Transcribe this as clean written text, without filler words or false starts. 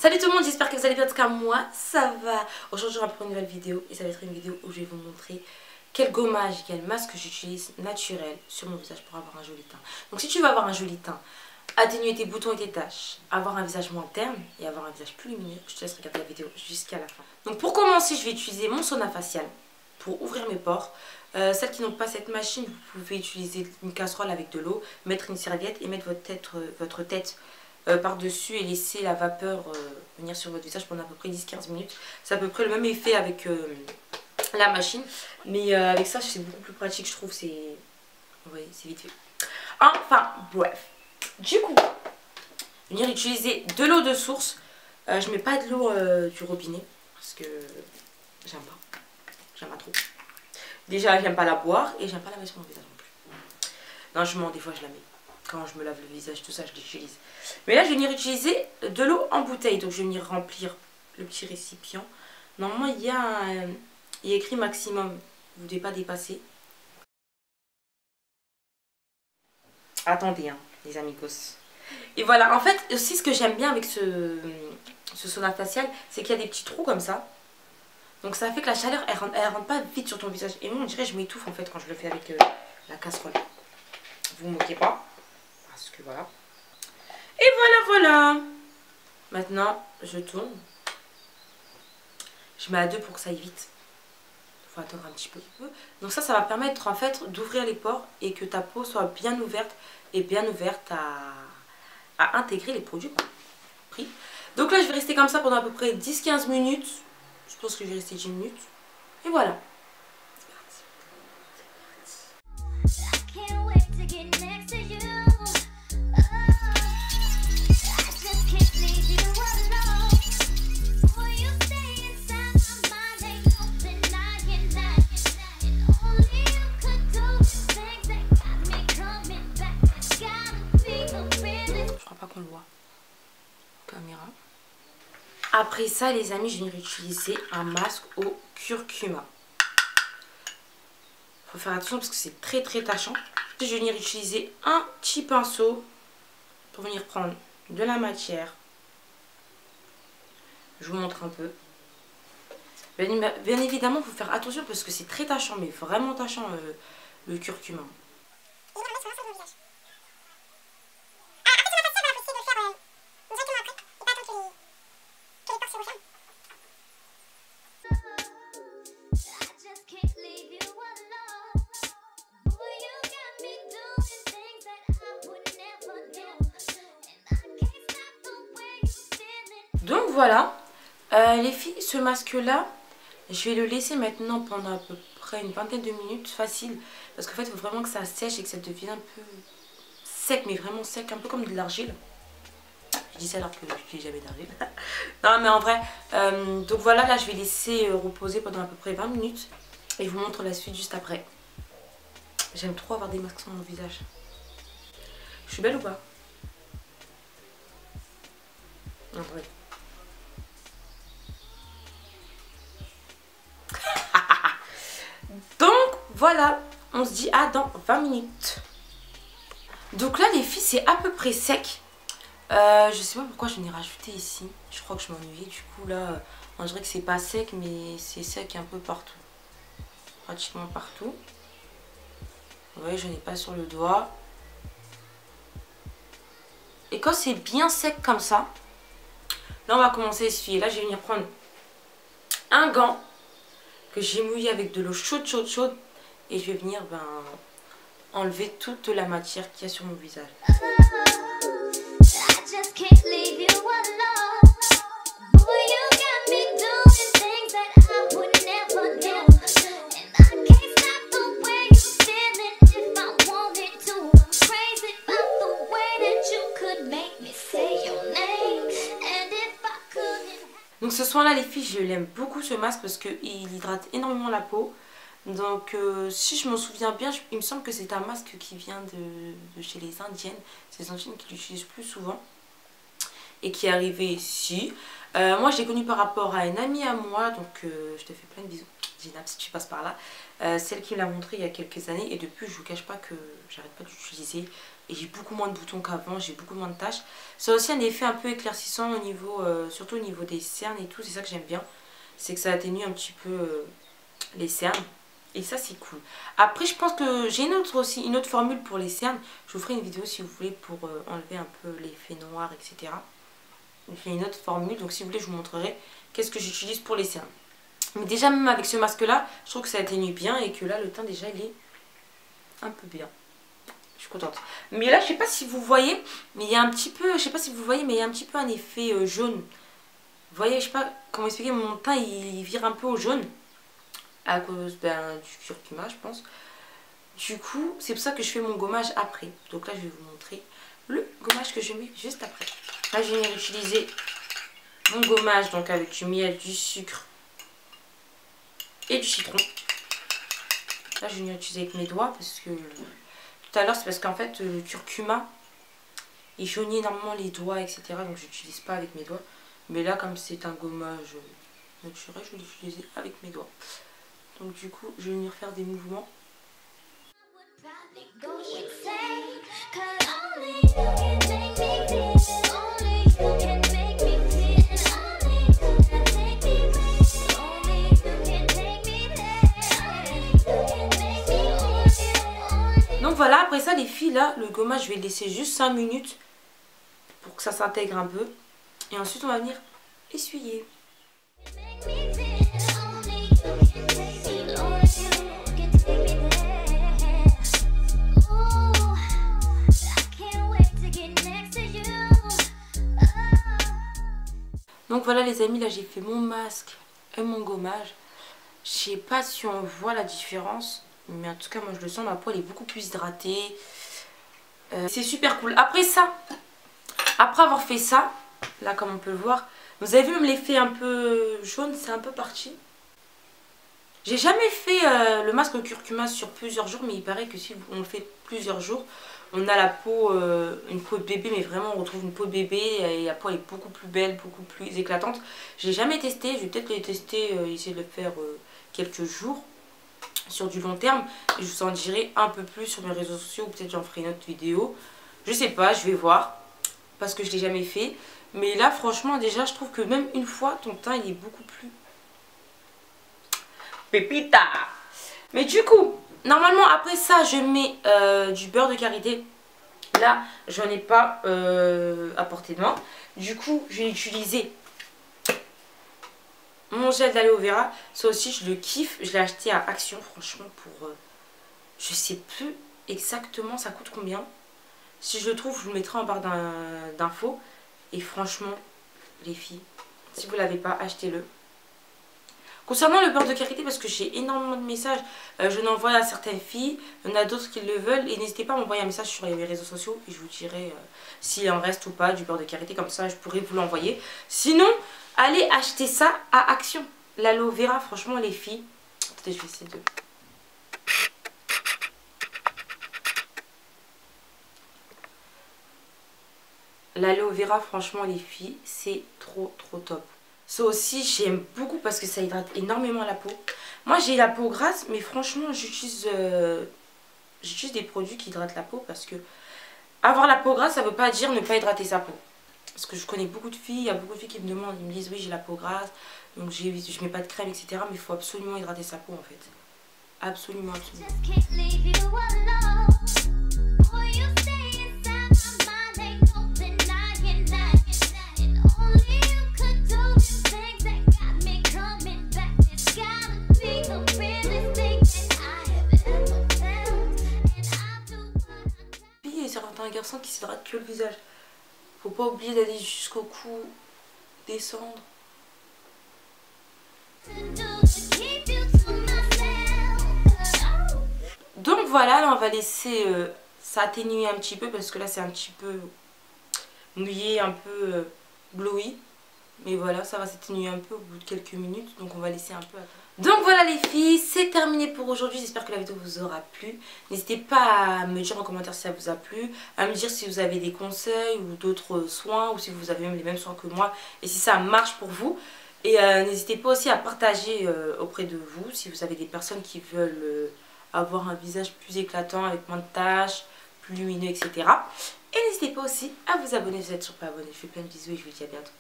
Salut tout le monde, j'espère que vous allez bien, en tout cas moi ça va. Aujourd'hui on va prendre une nouvelle vidéo et ça va être une vidéo où je vais vous montrer quel gommage, quel masque j'utilise naturel sur mon visage pour avoir un joli teint. Donc si tu veux avoir un joli teint, atténuer tes boutons et tes taches, avoir un visage moins terne et avoir un visage plus lumineux, je te laisse regarder la vidéo jusqu'à la fin. Donc pour commencer, je vais utiliser mon sauna facial pour ouvrir mes pores. Celles qui n'ont pas cette machine, vous pouvez utiliser une casserole avec de l'eau, mettre une serviette et mettre votre tête par-dessus et laisser la vapeur venir sur votre visage pendant à peu près 10-15 minutes. C'est à peu près le même effet avec la machine, mais avec ça c'est beaucoup plus pratique, je trouve. C'est vite fait. Enfin bref, du coup venir utiliser de l'eau de source. Je mets pas de l'eau du robinet parce que j'aime pas trop. Déjà j'aime pas la boire et j'aime pas la mettre sur mon visage non plus. Non, je mens, des fois je la mets quand je me lave le visage, tout ça je l'utilise. Mais là je vais venir utiliser de l'eau en bouteille, donc je vais venir remplir le petit récipient. Normalement il y a écrit maximum, vous ne devez pas dépasser. Attendez les amigos. Et voilà, en fait aussi ce que j'aime bien avec ce sauna facial, c'est qu'il y a des petits trous comme ça. Donc ça fait que la chaleur elle rentre pas vite sur ton visage. Et moi on dirait que je m'étouffe en fait quand je le fais avec la casserole. Vous ne moquez pas. Parce que voilà. Et voilà. Maintenant je tourne. Je mets à 2 pour que ça aille vite. Il faut attendre un petit peu. Donc ça va permettre en fait d'ouvrir les pores et que ta peau soit bien ouverte à intégrer les produits pris. Donc là je vais rester comme ça pendant à peu près 10-15 minutes. Je pense que je vais rester 10 minutes. Et voilà. Après ça les amis, je vais utiliser un masque au curcuma. Faut faire attention parce que c'est très tachant. Je vais venir utiliser un petit pinceau pour venir prendre de la matière. Je vous montre un peu. Bien évidemment, il faut faire attention parce que c'est très tachant, mais vraiment tachant le curcuma. Donc voilà, les filles, ce masque là, je vais le laisser maintenant pendant à peu près une vingtaine de minutes facile. Parce qu'en fait il faut vraiment que ça sèche et que ça devienne un peu sec, mais vraiment sec, un peu comme de l'argile. Je dis ça alors que je n'utilise jamais d'argile. Non mais en vrai, donc voilà, là je vais laisser reposer pendant à peu près 20 minutes. Et je vous montre la suite juste après. J'aime trop avoir des masques sur mon visage. Je suis belle ou pas? Non, ouais. Donc voilà, on se dit à dans 20 minutes. Donc là les filles, c'est à peu près sec. Je sais pas pourquoi je n'ai rajouté ici. Je crois que je m'ennuyais. Du coup là, on dirait que c'est pas sec, mais c'est sec un peu partout. Pratiquement partout. Vous voyez, je n'ai pas sur le doigt. Et quand c'est bien sec comme ça, là on va commencer à essuyer. Là je vais venir prendre un gant que j'ai mouillé avec de l'eau chaude. Et je vais venir enlever toute la matière qu'il y a sur mon visage. Donc ce soin là les filles, je l'aime beaucoup ce masque parce qu'il hydrate énormément la peau. Donc si je m'en souviens bien, il me semble que c'est un masque qui vient de chez les Indiennes. C'est les Indiennes qui l'utilisent plus souvent et qui est arrivé ici. Moi je l'ai connu par rapport à une amie à moi, donc je te fais plein de bisous Ginab si tu passes par là. Celle qui me l'a montré il y a quelques années et depuis je vous cache pas que j'arrête pas d'utiliser. et j'ai beaucoup moins de boutons qu'avant, j'ai beaucoup moins de taches. Ça a aussi un effet un peu éclaircissant au niveau, surtout au niveau des cernes et tout, c'est ça que j'aime bien. C'est que ça atténue un petit peu les cernes. Et ça c'est cool. Après je pense que j'ai une autre formule pour les cernes. Je vous ferai une vidéo si vous voulez pour enlever un peu l'effet noir, etc. J'ai une autre formule, donc si vous voulez je vous montrerai qu'est-ce que j'utilise pour les cernes. Mais déjà même avec ce masque là, je trouve que ça atténue bien et que là le teint déjà il est un peu bien. Je suis contente. Mais là je sais pas si vous voyez, mais il y a un petit peu, je sais pas si vous voyez, mais il y a un petit peu un effet jaune. Vous voyez, je sais pas comment expliquer, mon teint il vire un peu au jaune. À cause du curcuma je pense. Du coup c'est pour ça que je fais mon gommage après. Donc là je vais vous montrer le gommage que je mets juste après. Là je vais utiliser mon gommage donc avec du miel, du sucre et du citron. Là je vais l'utiliser avec mes doigts parce que tout à l'heure c'est parce qu'en fait le curcuma il jaunit énormément les doigts, etc. Donc j'utilise pas avec mes doigts. Mais là comme c'est un gommage naturel, je vais l'utiliser avec mes doigts. Donc du coup, je vais venir faire des mouvements. Donc voilà, après ça les filles, là, le gommage, je vais le laisser juste 5 minutes pour que ça s'intègre un peu. Et ensuite, on va venir essuyer. Donc voilà les amis, là j'ai fait mon masque et mon gommage. Je sais pas si on voit la différence, mais en tout cas moi je le sens, ma peau elle est beaucoup plus hydratée. C'est super cool. Après ça, après avoir fait ça, là comme on peut le voir, vous avez vu même l'effet un peu jaune, c'est un peu parti. J'ai jamais fait le masque au curcuma sur plusieurs jours, mais il paraît que si on le fait plusieurs jours, on a la peau, une peau de bébé, mais vraiment on retrouve une peau de bébé et la peau est beaucoup plus belle, beaucoup plus éclatante. Je l'ai jamais testé, je vais peut-être le tester, essayer de le faire quelques jours sur du long terme. Et je vous en dirai un peu plus sur mes réseaux sociaux, ou peut-être j'en ferai une autre vidéo. Je sais pas, je vais voir, parce que je l'ai jamais fait. Mais là franchement déjà je trouve que même une fois, ton teint il est beaucoup plus pépita. Mais du coup, normalement après ça je mets du beurre de karité. Là j'en ai pas à portée de main. Du coup je vais utiliser mon gel d'aloe vera. Ça aussi je le kiffe. Je l'ai acheté à Action franchement pour je sais plus exactement ça coûte combien. Si je le trouve je vous le mettrai en barre d'infos. Et franchement les filles, si vous l'avez pas, achetez-le. Concernant le beurre de karité, parce que j'ai énormément de messages, je l'envoie à certaines filles, il y en a d'autres qui le veulent, et n'hésitez pas à m'envoyer un message sur les réseaux sociaux, et je vous dirai s'il en reste ou pas du beurre de karité, comme ça je pourrai vous l'envoyer. Sinon, allez acheter ça à Action. L'aloe vera, franchement les filles, attendez je vais essayer de... L'aloe vera, franchement les filles, c'est trop top. Ça aussi j'aime beaucoup parce que ça hydrate énormément la peau. Moi j'ai la peau grasse mais franchement j'utilise des produits qui hydratent la peau parce que avoir la peau grasse ça veut pas dire ne pas hydrater sa peau. Parce que je connais beaucoup de filles, il y a beaucoup de filles qui me demandent, ils me disent oui j'ai la peau grasse, donc je mets pas de crème etc. Mais il faut absolument hydrater sa peau en fait. Absolument. Un garçon qui s'hydrate que le visage. Faut pas oublier d'aller jusqu'au cou, descendre. Donc voilà, là on va laisser ça atténuer un petit peu parce que là c'est un petit peu mouillé, un peu glowy. Mais voilà, ça va s'atténuer un peu au bout de quelques minutes. Donc on va laisser un peu attendre. Donc voilà les filles, c'est terminé pour aujourd'hui. J'espère que la vidéo vous aura plu. N'hésitez pas à me dire en commentaire si ça vous a plu. À me dire si vous avez des conseils ou d'autres soins. Ou si vous avez même les mêmes soins que moi. Et si ça marche pour vous. Et n'hésitez pas aussi à partager auprès de vous. Si vous avez des personnes qui veulent avoir un visage plus éclatant avec moins de taches. plus lumineux, etc. Et n'hésitez pas aussi à vous abonner si vous n'êtes toujours pas abonné. Je fais plein de bisous et je vous dis à bientôt.